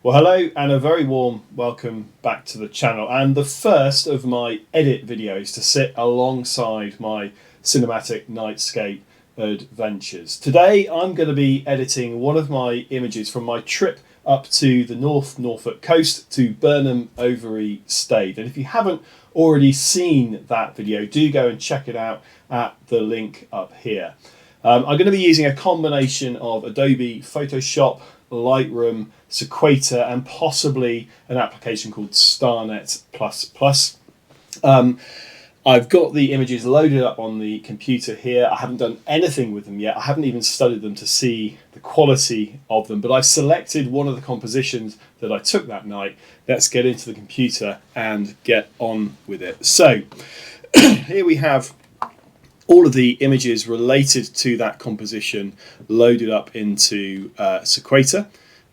Well, hello and a very warm welcome back to the channel, and the first of my edit videos to sit alongside my cinematic Nightscape adventures. Today I'm going to be editing one of my images from my trip up to the Norfolk coast to Burnham-Overy-Staithe. And if you haven't already seen that video, do go and check it out at the link up here. I'm going to be using a combination of Adobe Photoshop, Lightroom, Sequator, and possibly an application called Starnet++. I've got the images loaded up on the computer here. I haven't done anything with them yet. I haven't even studied them to see the quality of them, but I've selected one of the compositions that I took that night. Let's get into the computer and get on with it. So here we have all of the images related to that composition loaded up into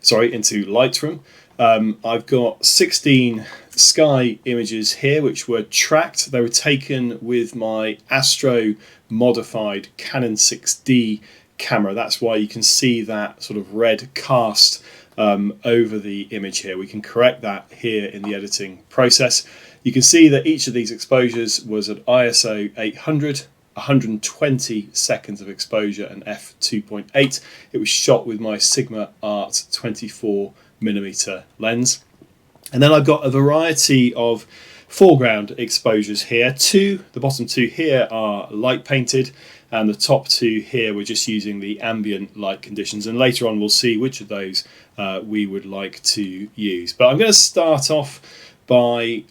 into Lightroom. I've got 16 sky images here which were tracked. They were taken with my Astro modified Canon 6D camera. That's why you can see that sort of red cast over the image here. We can correct that here in the editing process. You can see that each of these exposures was at ISO 800, 120 seconds of exposure and f2.8. It was shot with my Sigma Art 24mm lens. And then I've got a variety of foreground exposures here. The bottom two here are light painted, and the top two here we're just using the ambient light conditions, and later on we'll see which of those we would like to use. But I'm going to start off by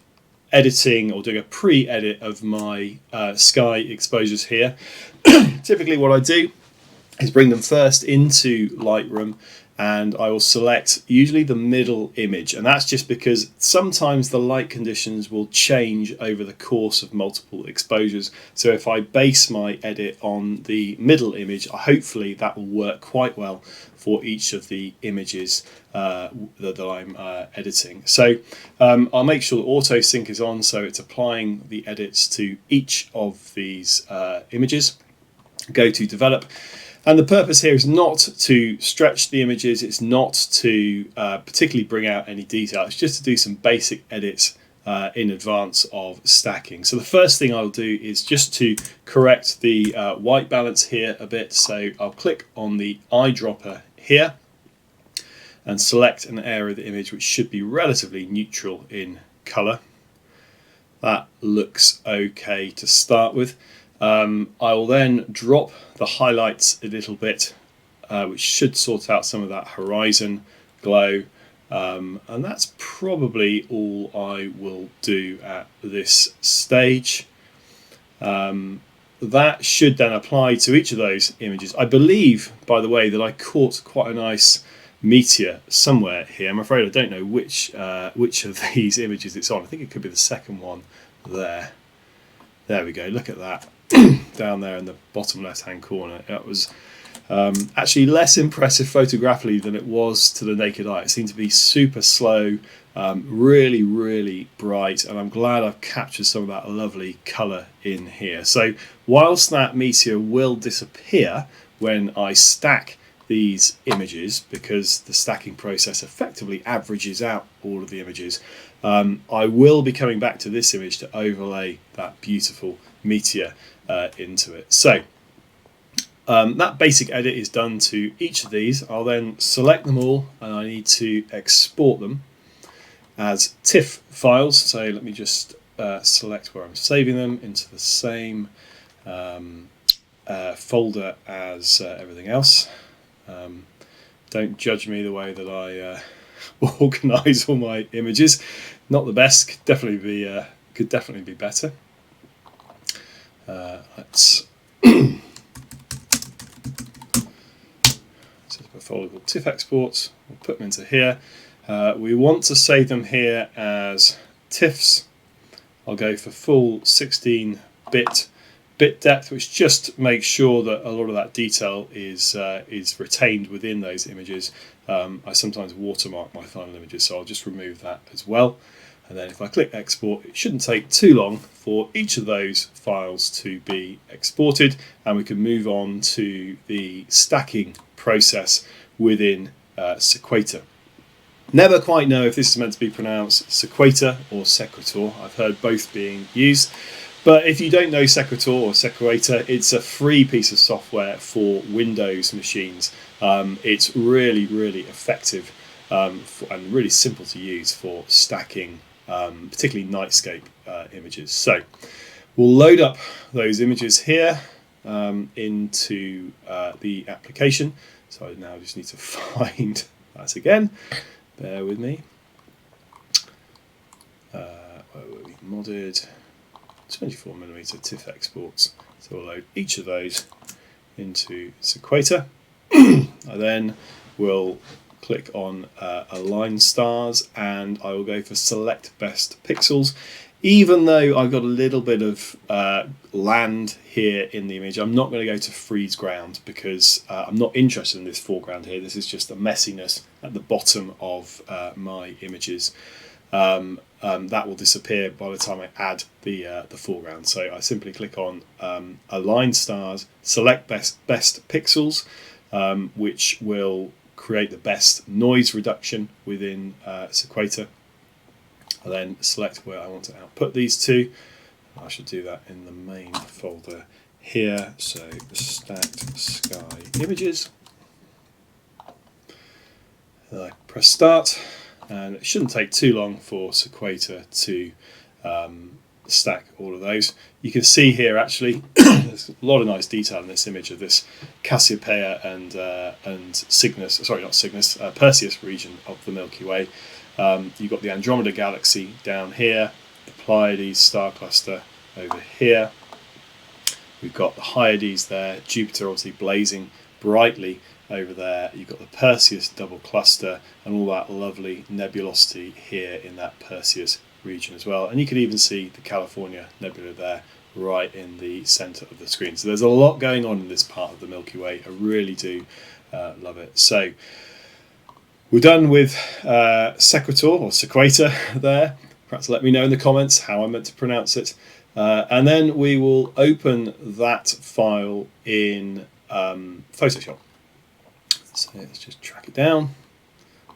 editing or doing a pre-edit of my sky exposures here. Typically what I do is bring them first into Lightroom, and I will select usually the middle image, and that's just because sometimes the light conditions will change over the course of multiple exposures. So if I base my edit on the middle image, hopefully that will work quite well for each of the images that I'm editing. So I'll make sure that auto sync is on, so it's applying the edits to each of these images. Go to develop. And the purpose here is not to stretch the images, it's not to particularly bring out any detail, it's just to do some basic edits in advance of stacking. So the first thing I'll do is just to correct the white balance here a bit. So I'll click on the eyedropper here and select an area of the image which should be relatively neutral in colour. That looks okay to start with. I will then drop the highlights a little bit, which should sort out some of that horizon glow, and that's probably all I will do at this stage. That should then apply to each of those images. I believe, by the way, that I caught quite a nice meteor somewhere here. I'm afraid I don't know which of these images it's on. I think it could be the second one there. There we go, look at that. Down there in the bottom left hand corner. It was actually less impressive photographically than it was to the naked eye. It seemed to be super slow, really bright, and I'm glad I've captured some of that lovely colour in here. So whilst that meteor will disappear when I stack these images, because the stacking process effectively averages out all of the images, I will be coming back to this image to overlay that beautiful meteor into it. So that basic edit is done to each of these. I'll then select them all, and I need to export them as TIFF files. So let me just select where I'm saving them into the same folder as everything else. Don't judge me the way that I organise all my images. Not the best. Could definitely be better. Let's set up a folder called TIFF exports. We'll put them into here. We want to save them here as TIFFs. I'll go for full 16-bit bit depth, which just makes sure that a lot of that detail is retained within those images. I sometimes watermark my final images, so I'll just remove that as well. And then if I click export, it shouldn't take too long for each of those files to be exported, and we can move on to the stacking process within Sequator. Never quite know if this is meant to be pronounced Sequator or Sequator. I've heard both being used. But if you don't know Sequator or Sequator, it's a free piece of software for Windows machines. It's really, really effective and really simple to use for stacking, particularly Nightscape images. So we'll load up those images here into the application. So I now just need to find that again. Bear with me. Where were we? Modded 24mm TIFF exports. So we'll load each of those into Sequator. I then will click on Align Stars and I will go for Select Best Pixels. Even though I've got a little bit of land here in the image, I'm not going to go to freeze ground because I'm not interested in this foreground here. This is just the messiness at the bottom of my images. That will disappear by the time I add the foreground. So I simply click on Align Stars, Select Best Pixels, which will create the best noise reduction within Sequator. I then select where I want to output these to. I should do that in the main folder here. So stacked sky images. And I press start, and it shouldn't take too long for Sequator to stack all of those. You can see here actually there's a lot of nice detail in this image of this Cassiopeia and Cygnus, sorry not Cygnus, Perseus region of the Milky Way. You've got the Andromeda Galaxy down here, the Pleiades star cluster over here. We've got the Hyades there, Jupiter obviously blazing brightly over there. You've got the Perseus double cluster and all that lovely nebulosity here in that Perseus region as well. And you can even see the California Nebula there right in the center of the screen. So there's a lot going on in this part of the Milky Way. I really do love it. So we're done with Sequator or Sequator there. Perhaps let me know in the comments how I'm meant to pronounce it. And then we will open that file in Photoshop. So let's just track it down.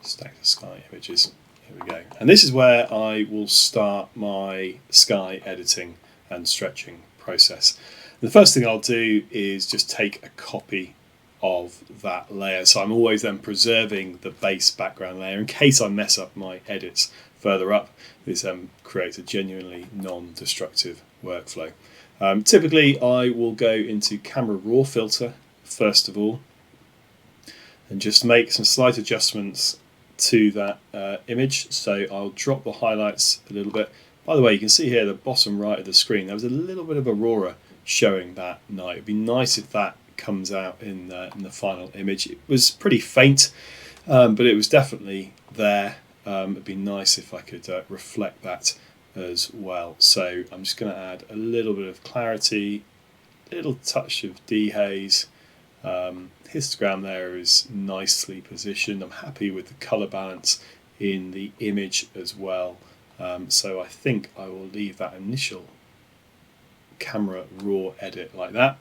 Stack the sky images. Here we go. And this is where I will start my sky editing and stretching process. The first thing I'll do is just take a copy of that layer. So I'm always then preserving the base background layer in case I mess up my edits further up. This creates a genuinely non-destructive workflow. Typically I will go into Camera Raw filter first of all and just make some slight adjustments to that image. So I'll drop the highlights a little bit. By the way, you can see here the bottom right of the screen there was a little bit of aurora showing that night. It'd be nice if that comes out in the final image. It was pretty faint, but it was definitely there. It'd be nice if I could reflect that as well. So I'm just going to add a little bit of clarity, a little touch of dehaze. Histogram there is nicely positioned. I'm happy with the color balance in the image as well. So I think I will leave that initial Camera Raw edit like that.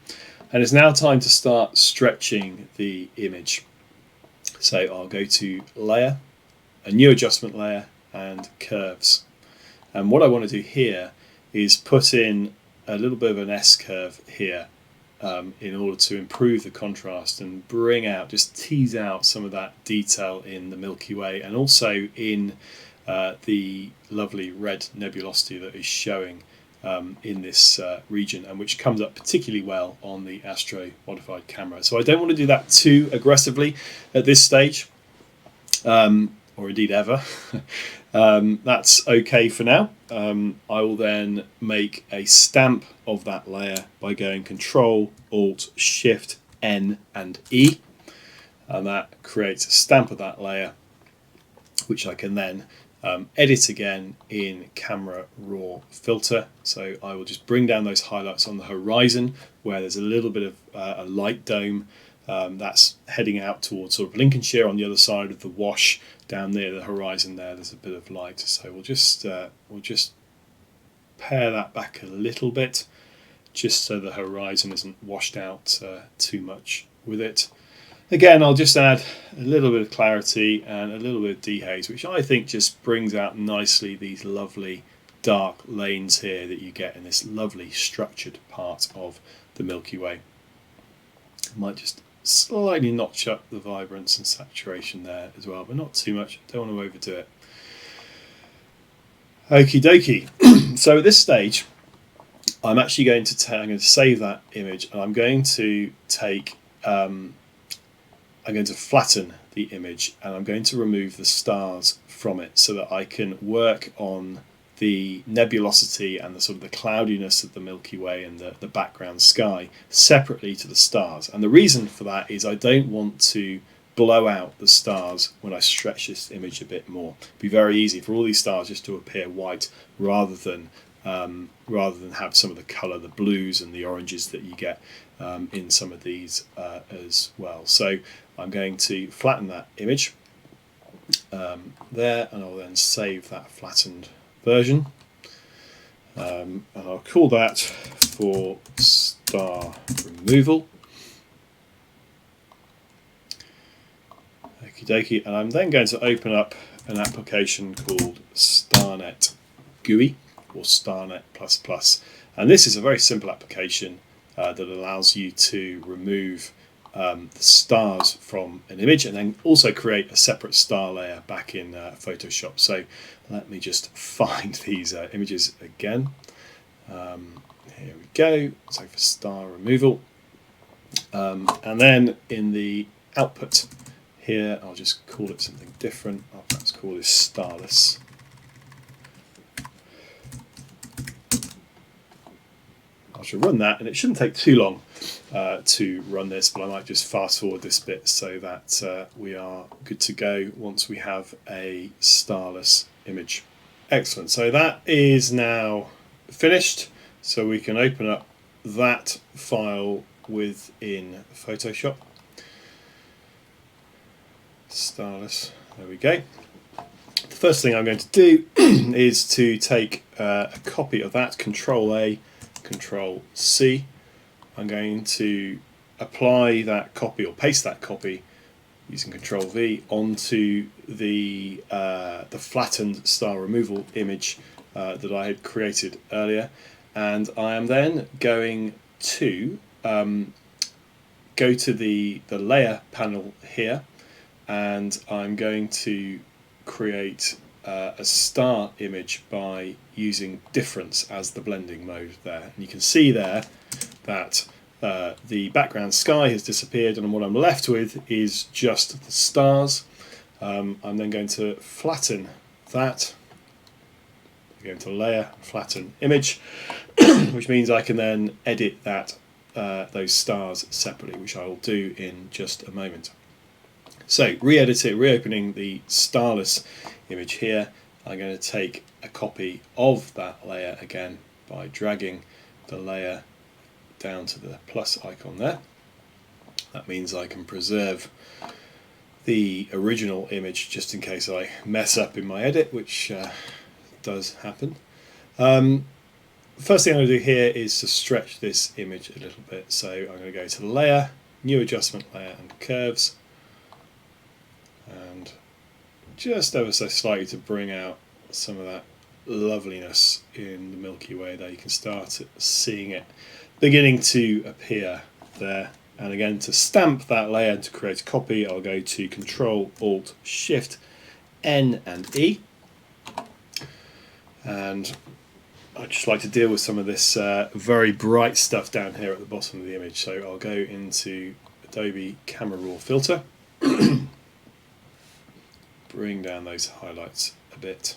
And it's now time to start stretching the image. So I'll go to Layer, a new adjustment layer, and Curves. And what I want to do here is put in a little bit of an S-curve here in order to improve the contrast and bring out, just tease out some of that detail in the Milky Way and also in the lovely red nebulosity that is showing in this region, and which comes up particularly well on the Astro modified camera. So I don't want to do that too aggressively at this stage, or indeed ever. That's okay for now. I will then make a stamp of that layer by going Control, Alt, Shift, N and E, and that creates a stamp of that layer, which I can then edit again in Camera Raw filter. So I will just bring down those highlights on the horizon where there's a little bit of a light dome that's heading out towards sort of Lincolnshire on the other side of the wash. Down near the horizon there's a bit of light, so we'll just pare that back a little bit just so the horizon isn't washed out too much with it. Again, I'll just add a little bit of clarity and a little bit of dehaze, which I think just brings out nicely these lovely dark lanes here that you get in this lovely structured part of the Milky Way. I might just slightly notch up the vibrance and saturation there as well, but not too much. Don't want to overdo it. Okie dokie. So at this stage, I'm actually going to save that image, and I'm going to take I'm going to flatten the image, and I'm going to remove the stars from it so that I can work on the nebulosity and the sort of the cloudiness of the Milky Way and the background sky separately to the stars. And the reason for that is I don't want to blow out the stars when I stretch this image a bit more. It'd be very easy for all these stars just to appear white rather than have some of the colour, the blues and the oranges that you get in some of these as well. So I'm going to flatten that image there, and I'll then save that flattened version, and I'll call that for star removal. Okie dokie, and I'm then going to open up an application called Starnet GUI or Starnet++, and this is a very simple application that allows you to remove the stars from an image and then also create a separate star layer back in Photoshop. So let me just find these images again. Here we go. So for star removal, and then in the output here, I'll just call it something different. I'll perhaps call this starless. I should run that, and it shouldn't take too long to run this, but I might just fast forward this bit so that we are good to go once we have a starless image. Excellent, so that is now finished, so we can open up that file within Photoshop. Starless, there we go. The first thing I'm going to do is to take a copy of that, Control A, Control C. I'm going to apply that copy or paste that copy using Control V onto the flattened star removal image that I had created earlier, and I am then going to go to the layer panel here, and I'm going to create a star image by using difference as the blending mode there. And you can see there that the background sky has disappeared, and what I'm left with is just the stars. I'm then going to flatten that. I'm going to layer, flatten image, which means I can then edit that those stars separately, which I will do in just a moment. So re-edit it, reopening the starless image here. I'm going to take a copy of that layer again by dragging the layer down to the plus icon there. That means I can preserve the original image just in case I mess up in my edit, which does happen. First thing I'm going to do here is to stretch this image a little bit. So I'm going to go to Layer, New Adjustment Layer and Curves, and just ever so slightly to bring out some of that loveliness in the Milky Way there. You can start seeing it beginning to appear there. And again, to stamp that layer and to create a copy, I'll go to Control Alt Shift N and E. And I'd just like to deal with some of this very bright stuff down here at the bottom of the image. So I'll go into Adobe Camera Raw Filter, bring down those highlights a bit.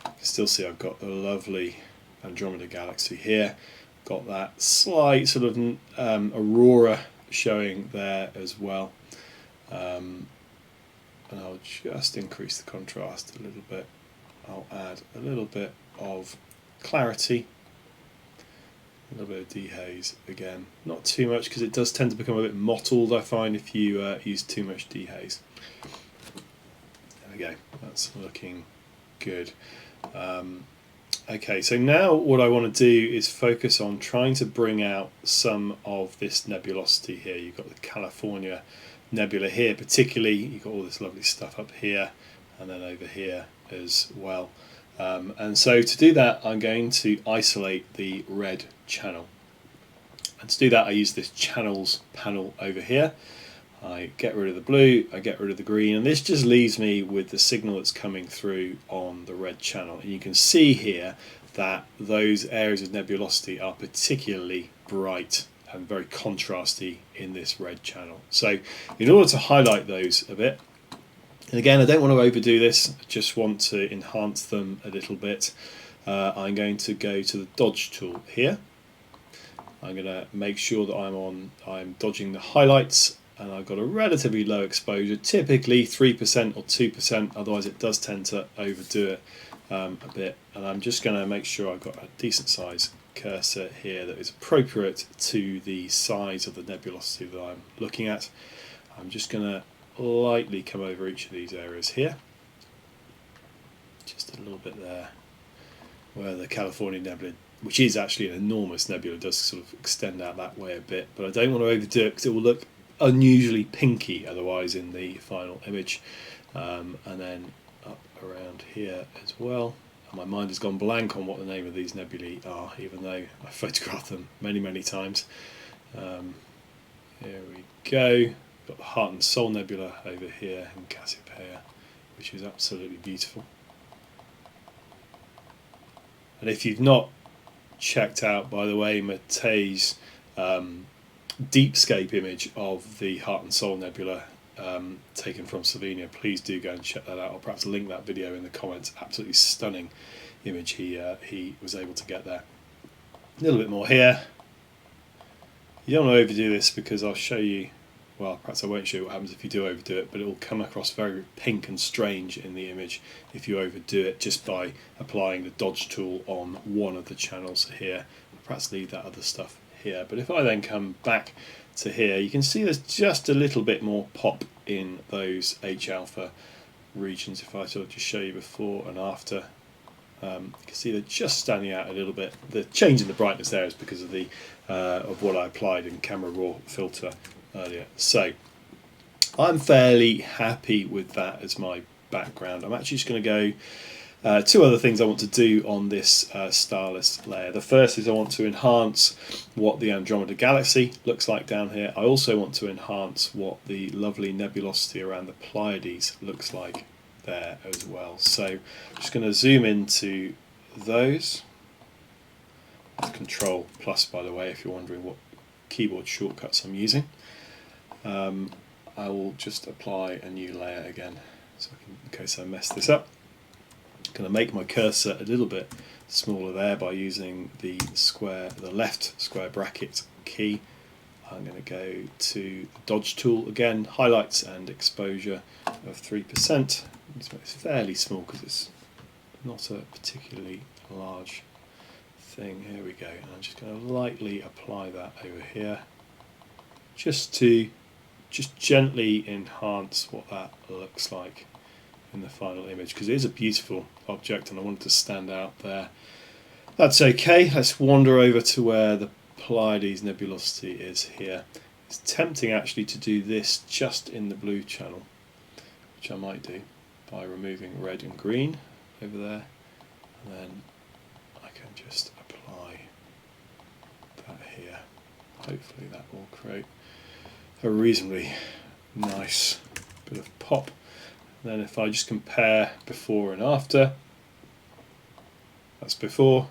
You can still see I've got the lovely Andromeda Galaxy here. Got that slight sort of aurora showing there as well. And I'll just increase the contrast a little bit. I'll add a little bit of clarity, a little bit of dehaze again. Not too much, because it does tend to become a bit mottled, I find, if you use too much dehaze. There we go, that's looking good. Okay, so now what I want to do is focus on trying to bring out some of this nebulosity here. You've got the California nebula here particularly. You've got all this lovely stuff up here and then over here as well. And so to do that, I'm going to isolate the red channel. And to do that, I use this channels panel over here. I get rid of the blue, I get rid of the green, and this just leaves me with the signal that's coming through on the red channel. And you can see here that those areas of nebulosity are particularly bright and very contrasty in this red channel. So in order to highlight those a bit, and again, I don't want to overdo this, I just want to enhance them a little bit. I'm going to go to the dodge tool here. I'm going to make sure that I'm dodging the highlights, and I've got a relatively low exposure, typically 3% or 2%, otherwise it does tend to overdo it a bit. And I'm just going to make sure I've got a decent size cursor here that is appropriate to the size of the nebulosity that I'm looking at. I'm just going to lightly come over each of these areas here, just a little bit there, where the California Nebula, which is actually an enormous nebula, does sort of extend out that way a bit, but I don't want to overdo it because it will look unusually pinky otherwise in the final image. And then up around here as well. And my mind has gone blank on what the name of these nebulae are, even though I photographed them many times. Here we go. Got the Heart and Soul Nebula over here in Cassiopeia, which is absolutely beautiful. And if you've not checked out, by the way, Matei's deepscape image of the Heart and Soul Nebula taken from Slovenia, please do go and check that out. I'll perhaps link that video in the comments. Absolutely stunning image he was able to get there. A little bit more here. You don't want to overdo this because I'll show you, well, perhaps I won't show you what happens if you do overdo it, but it will come across very pink and strange in the image if you overdo it just by applying the dodge tool on one of the channels here. I'll perhaps leave that other stuff here. But if I then come back to here, you can see there's just a little bit more pop in those H-alpha regions. If I sort of just show you before and after, you can see they're just standing out a little bit. The change in the brightness there is because of the of what I applied in Camera Raw filter earlier. So I'm fairly happy with that as my background. I'm actually just going to go two other things I want to do on this starless layer. The first is I want to enhance what the Andromeda Galaxy looks like down here. I also want to enhance what the lovely nebulosity around the Pleiades looks like there as well. So I'm just going to zoom into those. That's Control Plus, by the way, if you're wondering what keyboard shortcuts I'm using. I will just apply a new layer again, so in case I mess this up. I'm going to make my cursor a little bit smaller there by using the left square bracket key. I'm going to go to the dodge tool again, highlights and exposure of 3%. It's fairly small because it's not a particularly large thing. Here we go, and I'm just going to lightly apply that over here, just to gently enhance what that looks like in the final image, because it is a beautiful object and I want it to stand out there. That's okay. Let's wander over to where the Pleiades nebulosity is here. It's tempting actually to do this just in the blue channel, which I might do by removing red and green over there, and then I can just apply that here. Hopefully that will create a reasonably nice bit of pop. And then if I just compare before and after, that's before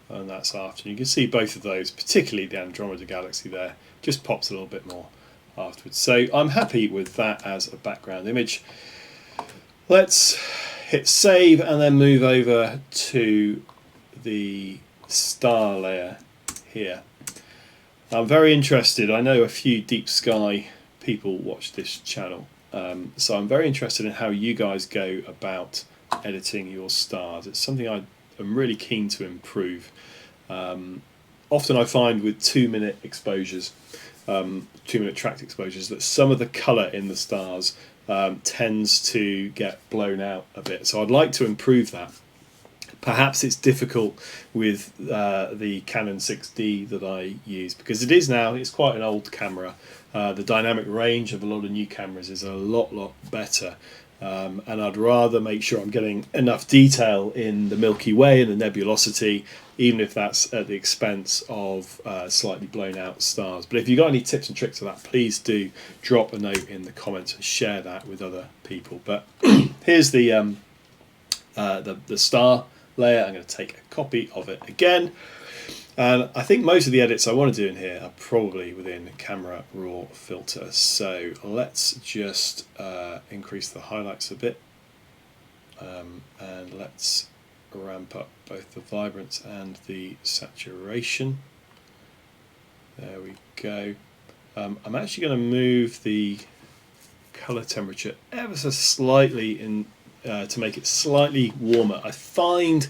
and that's after. You can see both of those, particularly the Andromeda Galaxy there, just pops a little bit more afterwards. So I'm happy with that as a background image. Let's hit save and then move over to the star layer here. I'm very interested. I know a few deep sky people watch this channel, so I'm very interested in how you guys go about editing your stars. It's something I am really keen to improve. Often I find with 2-minute exposures, 2-minute tracked exposures, that some of the colour in the stars tends to get blown out a bit. So I'd like to improve that Perhaps it's difficult with the Canon 6D that I use, because it's quite an old camera. The dynamic range of a lot of new cameras is a lot better, and I'd rather make sure I'm getting enough detail in the Milky Way and the nebulosity, even if that's at the expense of slightly blown out stars. But if you've got any tips and tricks for that, please do drop a note in the comments and share that with other people. But here's the star layer. I'm going to take a copy of it again, and I think most of the edits I want to do in here are probably within Camera Raw filter. So let's just increase the highlights a bit, and let's ramp up both the vibrance and the saturation. There we go. I'm actually going to move the color temperature ever so slightly in to make it slightly warmer. I find,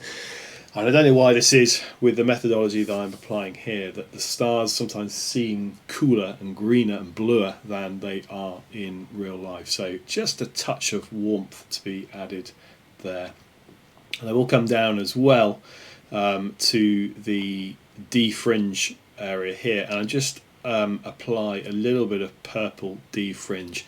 and I don't know why this is with the methodology that I'm applying here, that the stars sometimes seem cooler and greener and bluer than they are in real life. So just a touch of warmth to be added there. And I will come down as well to the defringe area here, and I just apply a little bit of purple defringe.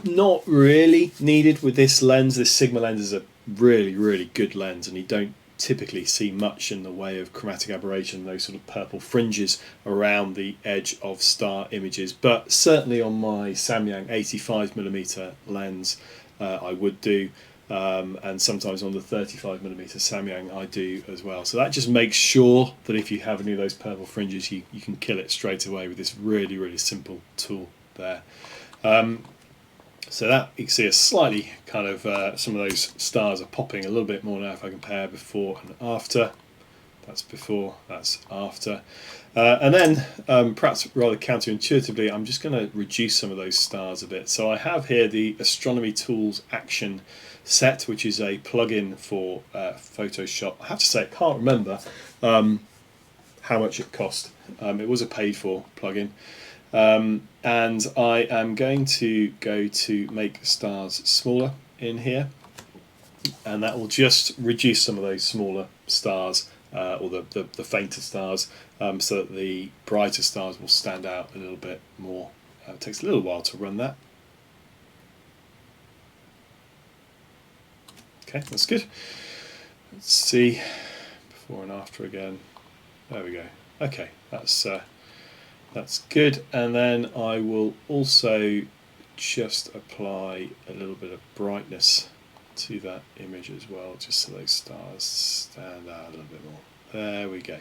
Not really needed with this lens. This Sigma lens is a really good lens, and you don't typically see much in the way of chromatic aberration, those sort of purple fringes around the edge of star images. But certainly on my Samyang 85mm lens I would do, and sometimes on the 35mm Samyang I do as well. So that just makes sure that if you have any of those purple fringes, you can kill it straight away with this really simple tool there. So that you can see a slightly kind of some of those stars are popping a little bit more now if I compare before and after. That's before, that's after. And then perhaps rather counterintuitively, I'm just going to reduce some of those stars a bit. So I have here the Astronomy Tools Action Set, which is a plugin for Photoshop. I have to say I can't remember how much it cost. It was a paid for plugin. And I am going to go to make stars smaller in here, and that will just reduce some of those smaller stars, or the fainter stars, so that the brighter stars will stand out a little bit more. It takes a little while to run that. Okay, that's good. Let's see before and after again. There we go. Okay, that's good. And then I will also just apply a little bit of brightness to that image as well, just so those stars stand out a little bit more. There we go.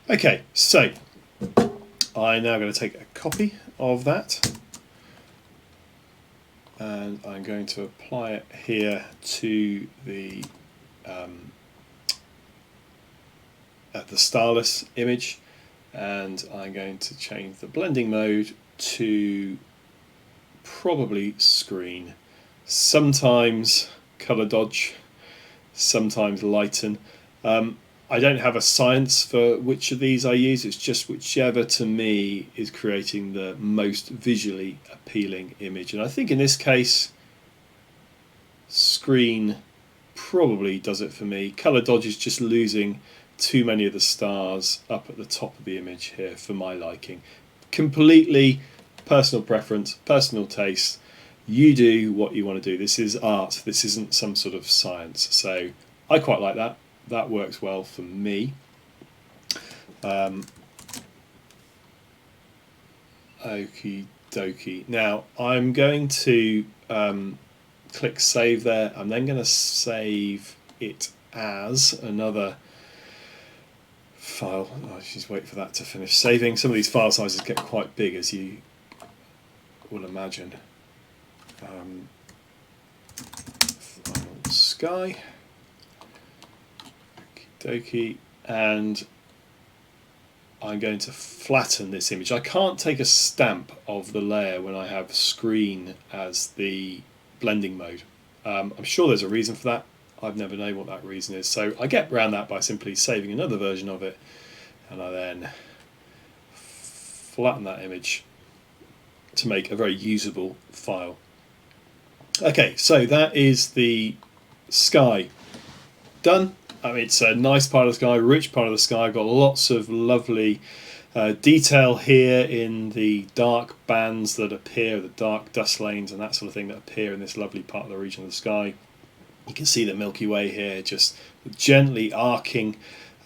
Okay, so I'm now going to take a copy of that, and I'm going to apply it here to the starless image, and I'm going to change the blending mode to probably screen. Sometimes color dodge, sometimes lighten. I don't have a science for which of these I use, it's just whichever to me is creating the most visually appealing image. And I think in this case, screen probably does it for me. Color dodge is just losing too many of the stars up at the top of the image here for my liking. Completely personal preference, personal taste. You do what you want to do. This is art. This isn't some sort of science. So I quite like that. That works well for me. Okie dokie. Now I'm going to click save there. I'm then going to save it as another file. I just wait for that to finish saving. Some of these file sizes get quite big, as you will imagine. Final sky. Okie dokie. And I'm going to flatten this image. I can't take a stamp of the layer when I have screen as the blending mode. I'm sure there's a reason for that. I've never known what that reason is. So I get around that by simply saving another version of it, and I then flatten that image to make a very usable file. Okay, so that is the sky done. I mean, it's a nice part of the sky, rich part of the sky. Got lots of lovely detail here in the dark bands that appear, the dark dust lanes and that sort of thing that appear in this lovely part of the region of the sky. You can see the Milky Way here just gently arcing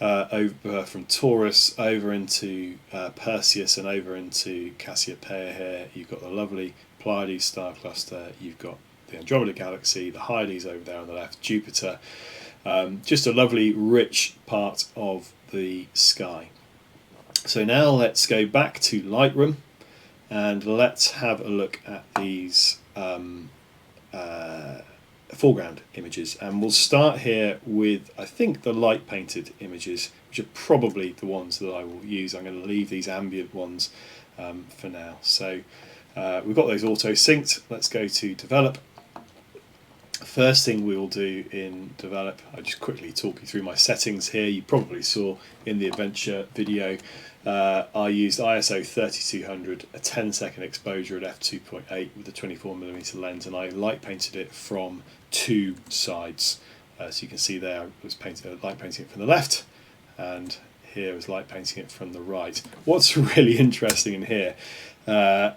over from Taurus over into Perseus and over into Cassiopeia here. You've got the lovely Pleiades star cluster, you've got the Andromeda Galaxy, the Hyades over there on the left, Jupiter. Just a lovely rich part of the sky. So now let's go back to Lightroom and let's have a look at these foreground images, and we'll start here with, I think, the light painted images, which are probably the ones that I will use. I'm going to leave these ambient ones for now. So we've got those auto synced. Let's go to develop. First thing we'll do in develop, I'll just quickly talk you through my settings here. You probably saw in the adventure video I used ISO 3200, a 10-second exposure at f2.8 with a 24mm lens, and I light painted it from two sides. So you can see there I was light painting it from the left, and here I was light painting it from the right. What's really interesting in here, I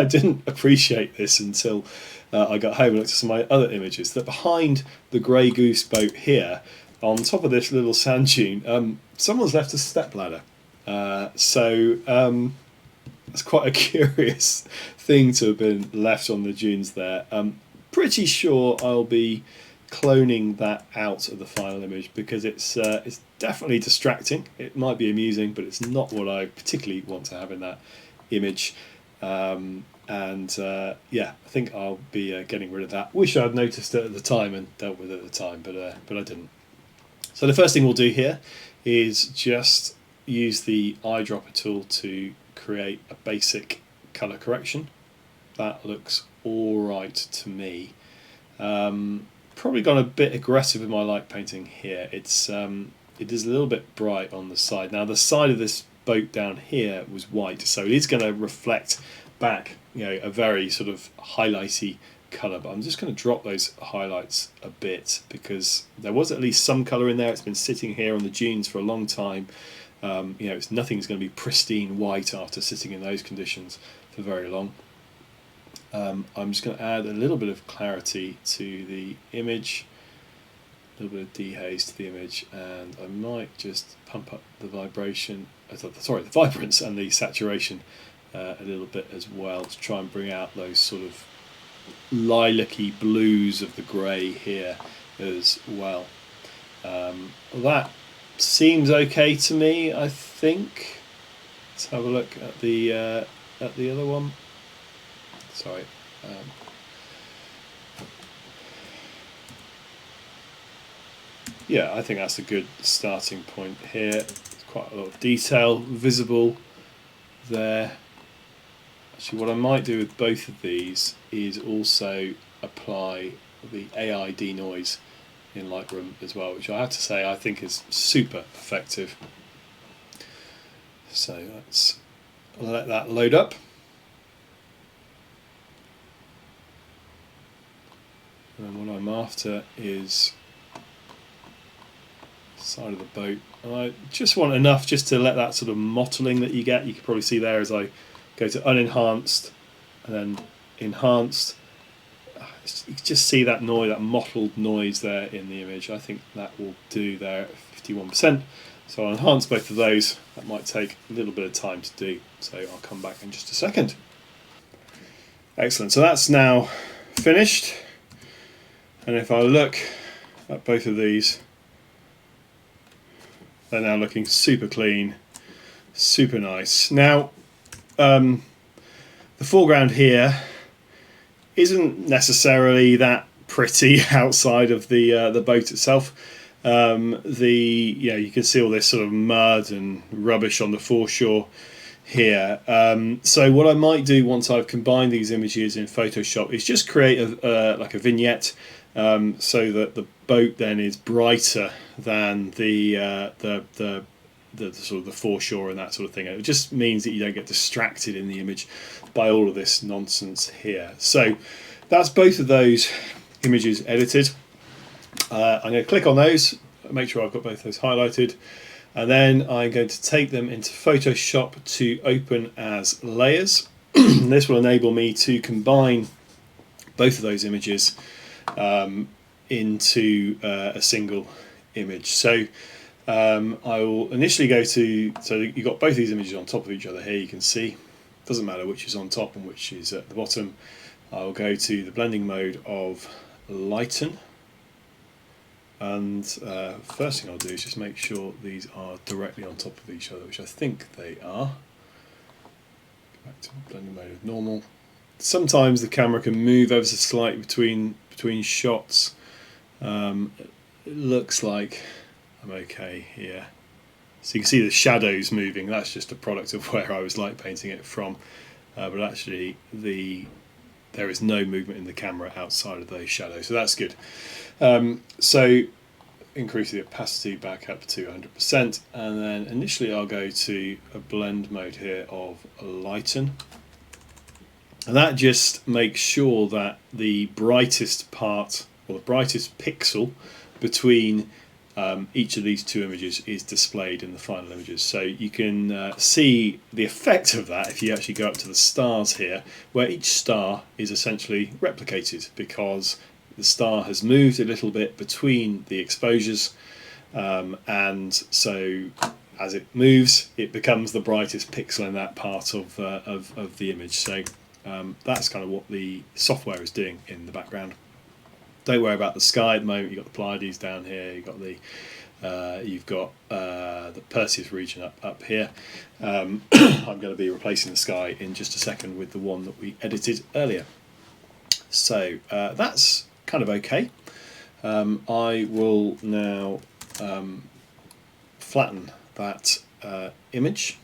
didn't appreciate this until I got home and looked at some of my other images, that behind the grey goose boat here, on top of this little sand dune, someone's left a stepladder. So it's quite a curious thing to have been left on the dunes there. Pretty sure I'll be cloning that out of the final image because it's definitely distracting. It might be amusing, but it's not what I particularly want to have in that image. Yeah, I think I'll be getting rid of that. Wish I'd noticed it at the time and dealt with it at the time, but I didn't. So the first thing we'll do here is just use the eyedropper tool to create a basic color correction. That looks all right to me. Probably gone a bit aggressive with my light painting here. It is a little bit bright on the side. Now the side of this boat down here was white, so it is going to reflect back, a very sort of highlighty colour, but I'm just going to drop those highlights a bit because there was at least some colour in there. It's been sitting here on the dunes for a long time. Nothing's going to be pristine white after sitting in those conditions for very long. I'm just going to add a little bit of clarity to the image, a little bit of dehaze to the image, and I might just pump up the the vibrance and the saturation a little bit as well to try and bring out those sort of lilac-y blues of the grey here as well. That seems okay to me, I think. Let's have a look at the other one. Sorry. Yeah, I think that's a good starting point here. There's quite a lot of detail visible there. Actually, what I might do with both of these is also apply the AI denoise in Lightroom as well, which I have to say I think is super effective. So let's let that load up. And what I'm after is the side of the boat. And I just want enough just to let that sort of mottling that you get. You can probably see there as I go to unenhanced and then enhanced. You can just see that noise, that mottled noise there in the image. I think that will do there at 51%. So I'll enhance both of those. That might take a little bit of time to do, so I'll come back in just a second. Excellent, so that's now finished. And if I look at both of these, they're now looking super clean, super nice. Now, the foreground here isn't necessarily that pretty outside of the boat itself. You can see all this sort of mud and rubbish on the foreshore here. So what I might do once I've combined these images in Photoshop is just create like a vignette, so that the boat then is brighter than the sort of the foreshore and that sort of thing. It just means that you don't get distracted in the image by all of this nonsense here. So that's both of those images edited. I'm going to click on those make sure I've got both those highlighted, and then I'm going to take them into Photoshop to open as layers. This will enable me to combine both of those images into a single image. So I will initially go to, so you've got both these images on top of each other here, you can see. Doesn't matter which is on top and which is at the bottom. I'll go to the blending mode of lighten, and first thing I'll do is just make sure these are directly on top of each other, which I think they are. Go back to blending mode of normal. Sometimes the camera can move ever so slightly between shots. It looks like I'm okay here. So you can see the shadows moving. That's just a product of where I was light painting it from. But actually there is no movement in the camera outside of those shadows, so that's good. So increase the opacity back up to 100%, and then initially I'll go to a blend mode here of lighten. And that just makes sure that the brightest part, or the brightest pixel between each of these two images is displayed in the final images. So you can see the effect of that if you actually go up to the stars here, where each star is essentially replicated because the star has moved a little bit between the exposures, and so as it moves it becomes the brightest pixel in that part of the image. So that's kind of what the software is doing in the background. Don't worry about the sky at the moment. You've got the Pleiades down here. You've got the Perseus region up here. I'm going to be replacing the sky in just a second with the one that we edited earlier. So that's kind of okay. I will now flatten that image.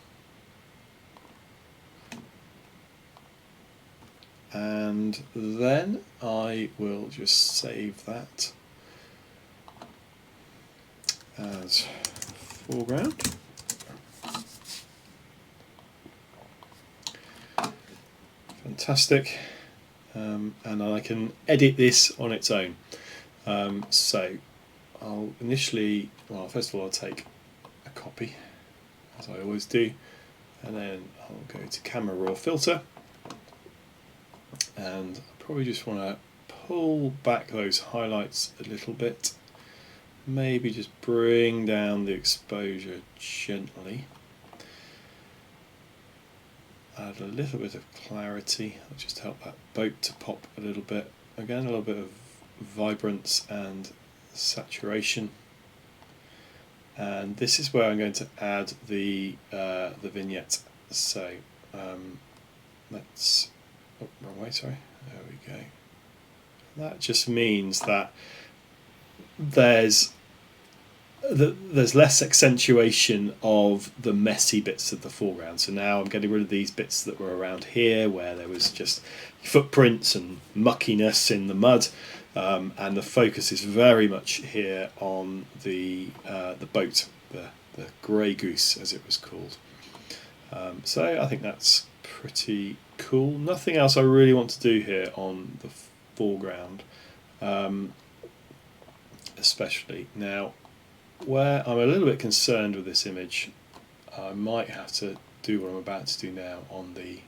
And then I will just save that as foreground. Fantastic. And I can edit this on its own. So I'll initially, well, first of all I'll take a copy, as I always do, and then I'll go to Camera Raw Filter. And I probably just want to pull back those highlights a little bit, maybe just bring down the exposure gently, add a little bit of clarity. I'll just help that boat to pop a little bit, again a little bit of vibrance and saturation. And this is where I'm going to add the vignette. So let's, oh, wrong way, sorry, there we go. That just means that there's less accentuation of the messy bits of the foreground. So now I'm getting rid of these bits that were around here where there was just footprints and muckiness in the mud, and the focus is very much here on the boat, the grey goose as it was called. So I think that's pretty cool. Nothing else I really want to do here on the foreground, especially now. Where I'm a little bit concerned with this image, I might have to do what I'm about to do now on the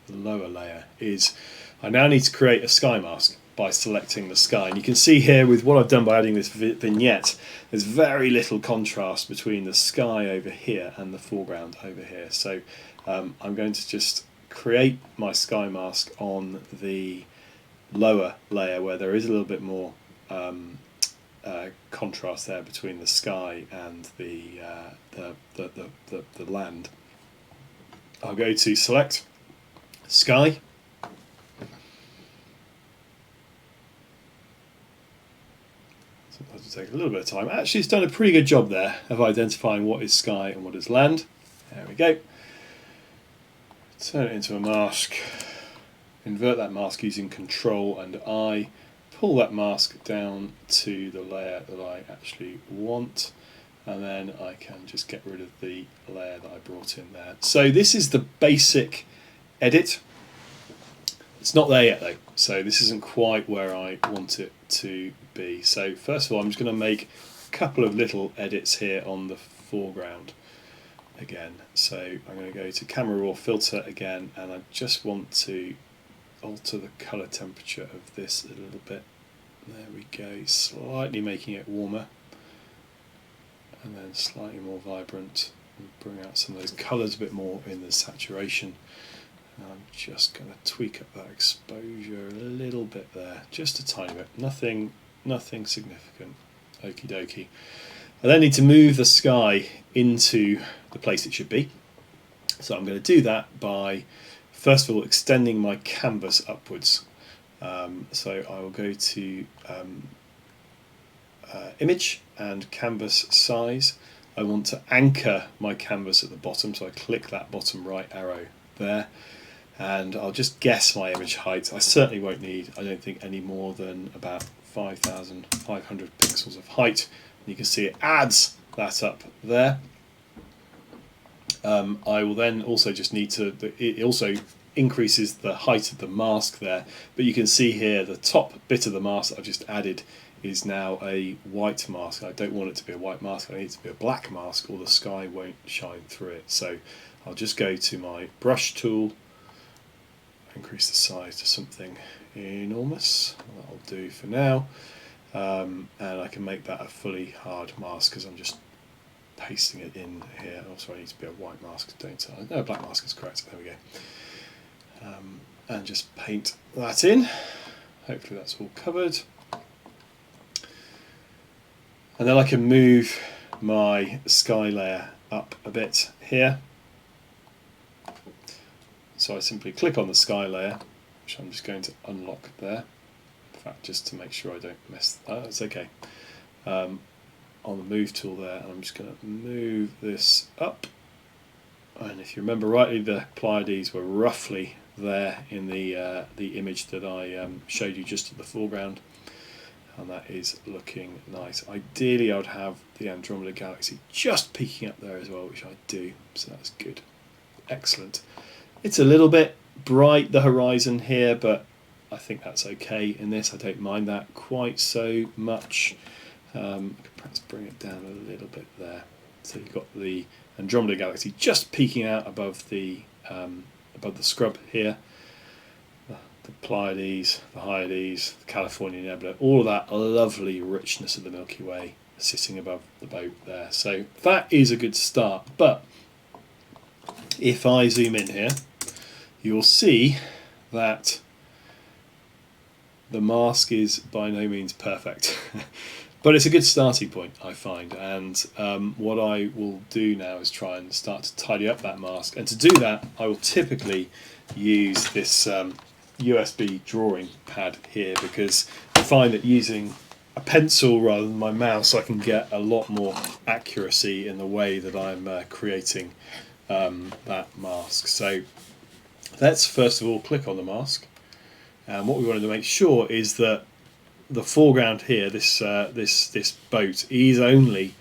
lower layer, is I now need to create a sky mask by selecting the sky. And you can see here with what I've done by adding this vignette, there's very little contrast between the sky over here and the foreground over here. So I'm going to just create my sky mask on the lower layer where there is a little bit more contrast there between the sky and the land. I'll go to select sky, sometimes it takes a little bit of time. Actually, it's done a pretty good job there of identifying what is sky and what is land. There we go. Turn it into a mask, invert that mask using Control and I, pull that mask down to the layer that I actually want, and then I can just get rid of the layer that I brought in there. So this is the basic edit. It's not there yet though, so this isn't quite where I want it to be. So first of all I'm just going to make couple of little edits here on the foreground again. So I'm going to go to camera raw filter again, and I just want to alter the color temperature of this a little bit. There we go, slightly making it warmer and then slightly more vibrant, and bring out some of those colors a bit more in the saturation. And I'm just going to tweak up that exposure a little bit there, just a tiny bit, nothing significant. Okie dokie. I then need to move the sky into the place it should be. So I'm going to do that by, first of all, extending my canvas upwards. So I will go to image and canvas size. I want to anchor my canvas at the bottom, so I click that bottom right arrow there, and I'll just guess my image height. I certainly won't need, I don't think, any more than about 5,500 pixels of height. You can see it adds that up there. I will then also just need to, it also increases the height of the mask there, but you can see here the top bit of the mask that I've just added is now a white mask. I don't want it to be a white mask, I need it to be a black mask, or the sky won't shine through it. So I'll just go to my brush tool, increase the size to something enormous. That'll do for now. And I can make that a fully hard mask because I'm just pasting it in here. Also I need to be a white mask, don't I? No, black mask is correct. There we go. And just paint that in. Hopefully that's all covered. And then I can move my sky layer up a bit here. So I simply click on the sky layer, which I'm just going to unlock there. In fact, just to make sure I don't mess that, it's okay. On the move tool there, and I'm just going to move this up. And if you remember rightly, the Pleiades were roughly there in the image that I showed you just at the foreground, and that is looking nice. Ideally I would have the Andromeda Galaxy just peeking up there as well, which I do, so that's good. Excellent. It's a little bit bright, the horizon here, but I think that's okay in this. I don't mind that quite so much. I could perhaps bring it down a little bit there. So you've got the Andromeda Galaxy just peeking out above the scrub here. The Pleiades, the Hyades, the California Nebula, all of that lovely richness of the Milky Way sitting above the boat there. So that is a good start. But if I zoom in here, you'll see that the mask is by no means perfect. But it's a good starting point, I find, and what I will do now is try and start to tidy up that mask. And to do that, I will typically use this USB drawing pad here, because I find that using a pencil rather than my mouse, I can get a lot more accuracy in the way that I'm creating that mask. So let's first of all click on the mask, and what we wanted to make sure is that the foreground here, this boat, is only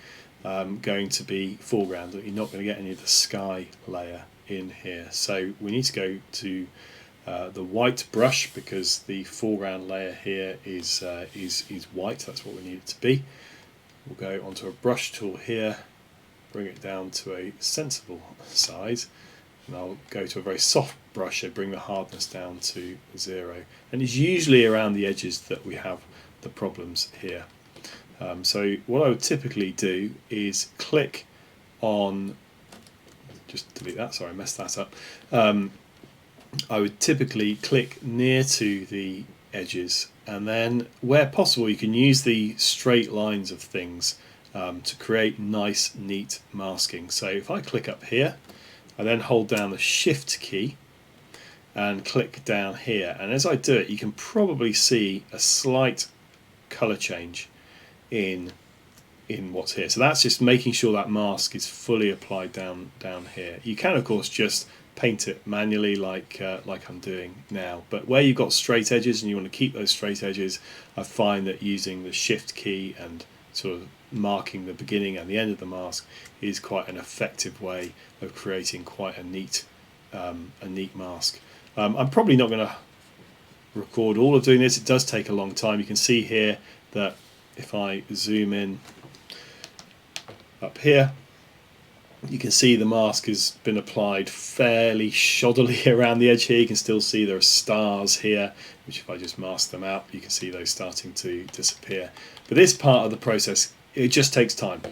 going to be foreground, that you're not going to get any of the sky layer in here. So we need to go to the white brush, because the foreground layer here is white. That's what we need it to be. We'll go onto a brush tool here, bring it down to a sensible size, and I'll go to a very soft brush and bring the hardness down to 0. And it's usually around the edges that we have the problems here. So what I would typically do is click on, just delete that, sorry I messed that up. I would typically click near to the edges, and then where possible you can use the straight lines of things to create nice neat masking. So if I click up here, I then hold down the shift key and click down here, and as I do it you can probably see a slight colour change in what's here. So that's just making sure that mask is fully applied down here. You can of course just paint it manually like I'm doing now, but where you've got straight edges and you want to keep those straight edges, I find that using the shift key and sort of marking the beginning and the end of the mask is quite an effective way of creating quite a neat mask. I'm probably not going to record all of doing this. It does take a long time. You can see here that if I zoom in up here. You can see the mask has been applied fairly shoddily around the edge here. You can still see there are stars here, which if I just mask them out, you can see those starting to disappear. But this part of the process, it just takes time.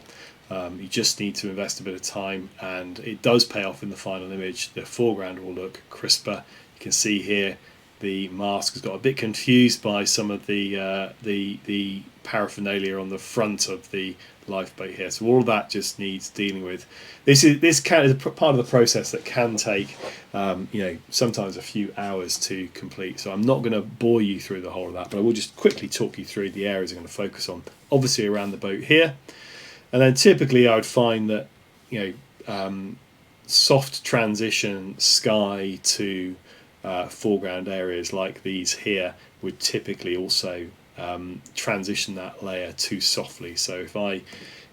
You just need to invest a bit of time, and it does pay off in the final image. The foreground will look crisper. You can see here the mask has got a bit confused by some of the paraphernalia on the front of the lifeboat here. So all of that just needs dealing with. This is part of the process that can take sometimes a few hours to complete. So I'm not going to bore you through the whole of that, but I will just quickly talk you through the areas I'm going to focus on. Obviously around the boat here, and then typically I would find that soft transition sky to foreground areas like these here would typically also transition that layer too softly. So if I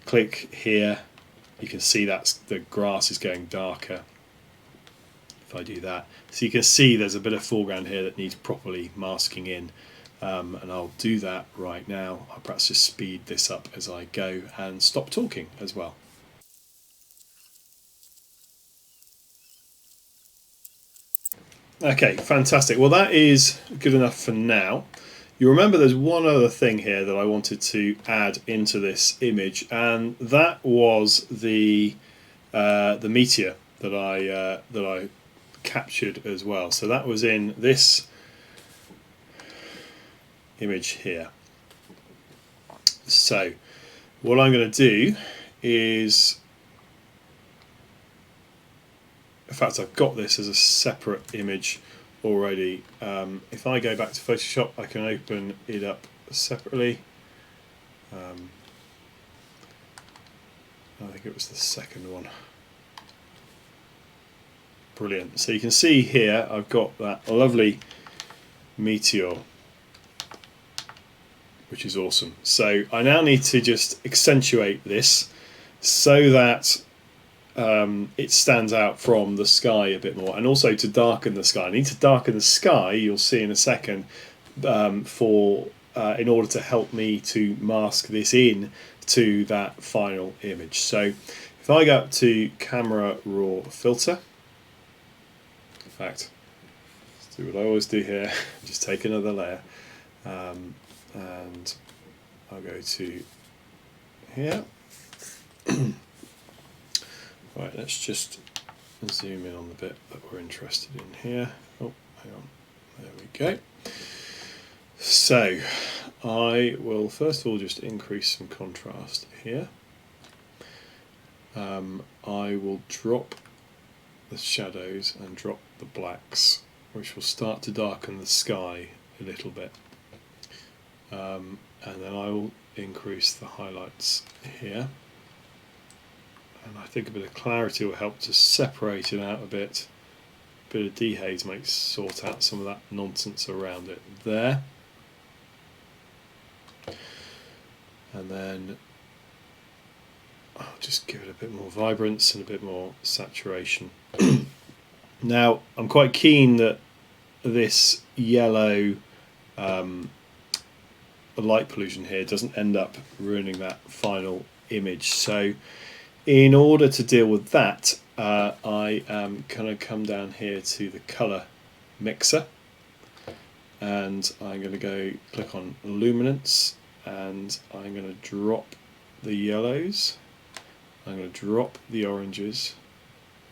click here, you can see that's the grass is going darker. If I do that, so you can see there's a bit of foreground here that needs properly masking in, and I'll do that right now. I'll perhaps just speed this up as I go and stop talking as well. Okay, fantastic. Well, that is good enough for now. You remember there's one other thing here that I wanted to add into this image, and that was the meteor that I captured as well. So that was in this image here. So what I'm going to do is, in fact, I've got this as a separate image already. If I go back to Photoshop, I can open it up separately. I think it was the second one. Brilliant. So you can see here I've got that lovely meteor, which is awesome. So I now need to just accentuate this so that it stands out from the sky a bit more, and also to darken the sky. I need to darken the sky, you'll see in a second, in order to help me to mask this in to that final image. So if I go up to camera raw filter, in fact, let's do what I always do here, just take another layer, and I'll go to here. Right, let's just zoom in on the bit that we're interested in here. Oh, hang on, there we go. So I will first of all just increase some contrast here. I will drop the shadows and drop the blacks, which will start to darken the sky a little bit. And then I will increase the highlights here. And I think a bit of clarity will help to separate it out a bit. A bit of dehaze makes sort out some of that nonsense around it there. And then I'll just give it a bit more vibrance and a bit more saturation. Now I'm quite keen that this yellow light pollution here doesn't end up ruining that final image. So in order to deal with that, I am going to come down here to the colour mixer, and I'm going to go click on luminance, and I'm going to drop the yellows, I'm going to drop the oranges.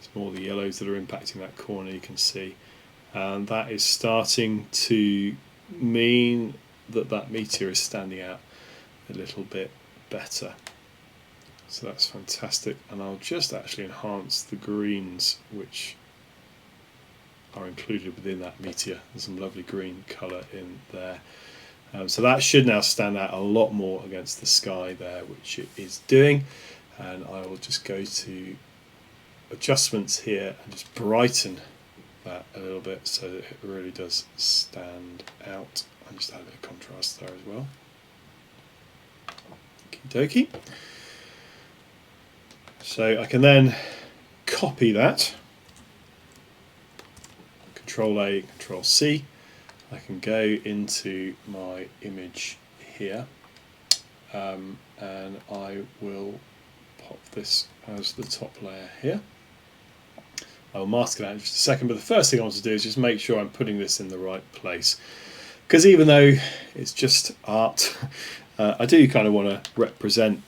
It's more the yellows that are impacting that corner, you can see, and that is starting to mean that that meteor is standing out a little bit better. So that's fantastic, and I'll just actually enhance the greens which are included within that meteor. There's some lovely green colour in there. So that should now stand out a lot more against the sky there, which it is doing. And I will just go to adjustments here and just brighten that a little bit so that it really does stand out. I'll just add a bit of contrast there as well. Okie dokie. So I can then copy that, Control A, Control C. I can go into my image here, and I will pop this as the top layer here. I'll mask it out in just a second, but the first thing I want to do is just make sure I'm putting this in the right place. Because even though it's just art, I do kind of want to represent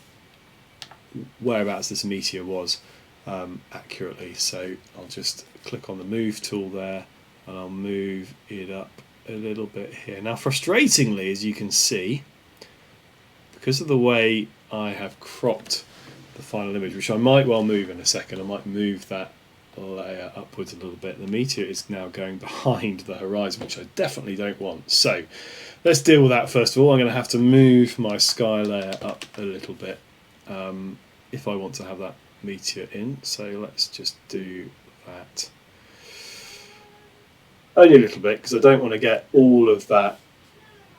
whereabouts this meteor was accurately. So I'll just click on the move tool there and I'll move it up a little bit here. Now frustratingly, as you can see, because of the way I have cropped the final image, which I might well move in a second, I might move that layer upwards a little bit. The meteor is now going behind the horizon, which I definitely don't want. So let's deal with that first of all. I'm going to have to move my sky layer up a little bit if I want to have that meteor in. So let's just do that only a little bit because I don't want to get all of that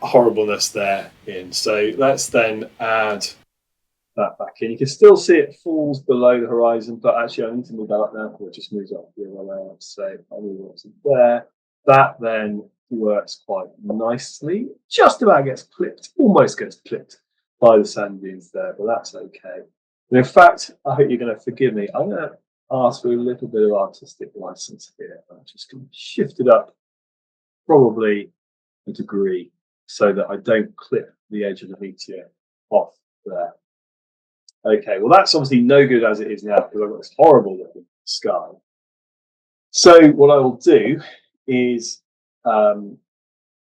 horribleness there in. So let's then add that back in. You can still see it falls below the horizon, but actually I need to move that up now because it just moves up the other layer. So I move it to there. That then works quite nicely. Just about gets clipped, almost gets clipped by the sand dunes there, but that's okay. And in fact, I hope you're going to forgive me. I'm going to ask for a little bit of artistic license here. I'm just going to shift it up probably a degree so that I don't clip the edge of the meteor off there. Okay, well that's obviously no good as it is now because I've got this horrible looking sky. So what I will do is add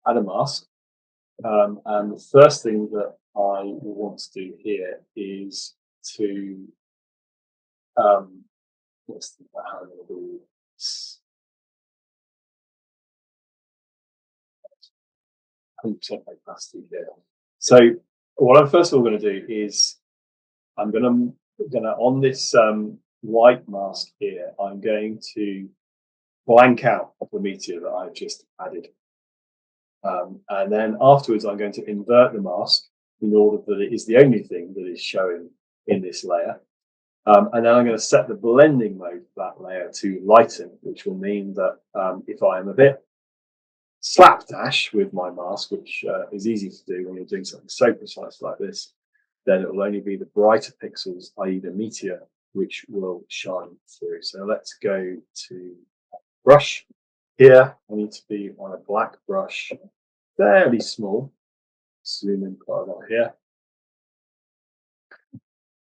a mask. And the first thing that I will want to do here is to let's think about how I'm going to do this. 100% opacity here. So what I'm first of all going to do is I'm going to on this white mask here, I'm going to blank out the meteor that I've just added. And then afterwards, I'm going to invert the mask in order that it is the only thing that is showing in this layer. And then I'm going to set the blending mode for that layer to lighten, which will mean that if I am a bit slapdash with my mask, which is easy to do when you're doing something so precise like this, then it will only be the brighter pixels, i.e. the meteor, which will shine through. So let's go to brush. Here, I need to be on a black brush, fairly small. Zoom in quite a lot here.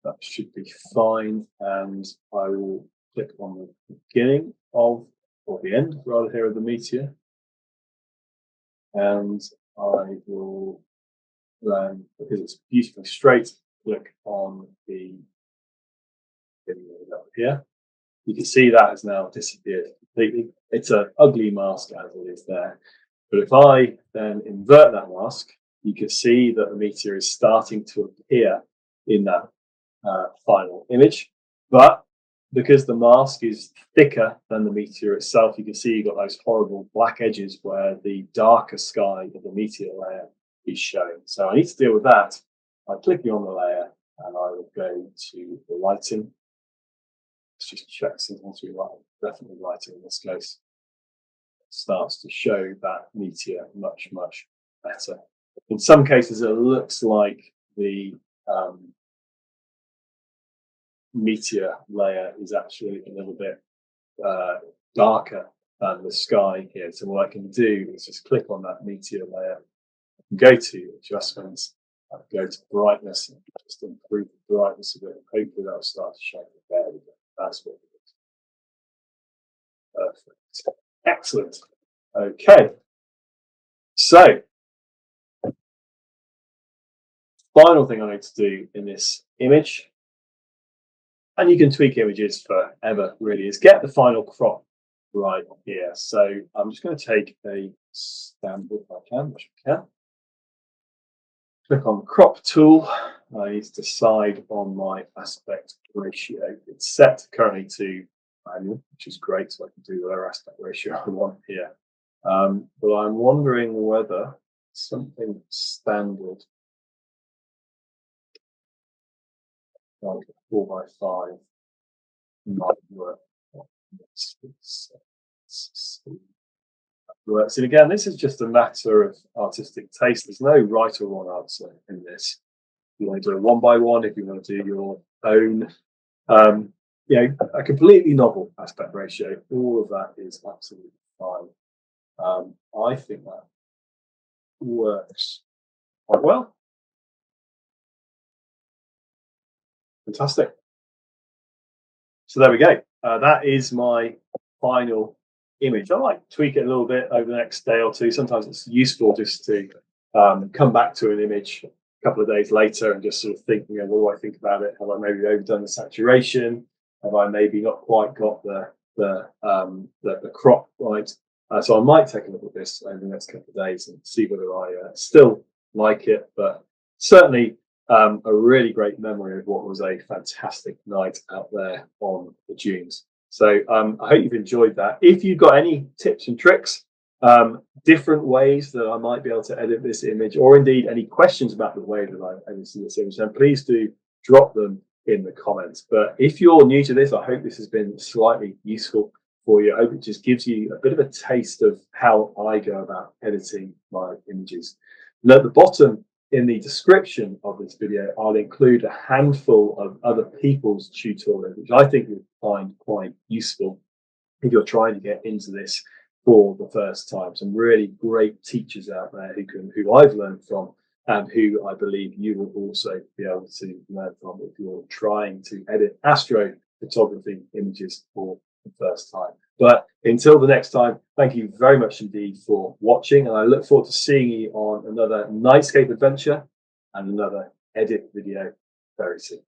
That should be fine. And I will click on the beginning of, or the end rather here of the meteor. And I will then, because it's beautifully straight, click on the over here. You can see that has now disappeared completely. It's an ugly mask as it is there. But if I then invert that mask, you can see that the meteor is starting to appear in that final image. But because the mask is thicker than the meteor itself, you can see you've got those horrible black edges where the darker sky of the meteor layer is showing. So I need to deal with that. I'm clicking on the layer and I will go to the lighting. Let's just check sometimes we like definitely lighting in this case. It starts to show that meteor much, much better. In some cases, it looks like the meteor layer is actually a little bit darker than the sky here. So what I can do is just click on that meteor layer, go to adjustments, go to brightness, and just improve the brightness of it. Hopefully that'll start to shine. There we go. That's what it is. Perfect. Excellent. Okay. So, final thing I need to do in this image, and you can tweak images forever really, is get the final crop right here. So I'm just going to take a standard if I can, which I can. Click on the crop tool. I need to decide on my aspect ratio. It's set currently to manual, which is great, so I can do whatever aspect ratio I want here. But I'm wondering whether something standard like a 4x5 might work. Works. And again, this is just a matter of artistic taste. There's no right or wrong answer in this. You want to do a 1x1 if you want to do your own You know, a completely novel aspect ratio, all of that is absolutely fine. I think that works quite well. Fantastic. So there we go. That is my final image. I might tweak it a little bit over the next day or two. Sometimes it's useful just to come back to an image a couple of days later and just sort of think, you know, what do I think about it? Have I maybe overdone the saturation? Have I maybe not quite got the crop right? So I might take a look at this over the next couple of days and see whether I still like it. But certainly a really great memory of what was a fantastic night out there on the dunes. So I hope you've enjoyed that. If you've got any tips and tricks, different ways that I might be able to edit this image, or indeed any questions about the way that I edited this image, then please do drop them in the comments. But if you're new to this, I hope this has been slightly useful for you. I hope it just gives you a bit of a taste of how I go about editing my images. And at the bottom, in the description of this video, I'll include a handful of other people's tutorials, which I think you'll find quite useful if you're trying to get into this for the first time. Some really great teachers out there who I've learned from, and who I believe you will also be able to learn from if you're trying to edit astrophotography images for the first time. But until the next time, thank you very much indeed for watching, and I look forward to seeing you on another Nightscape adventure and another edit video very soon.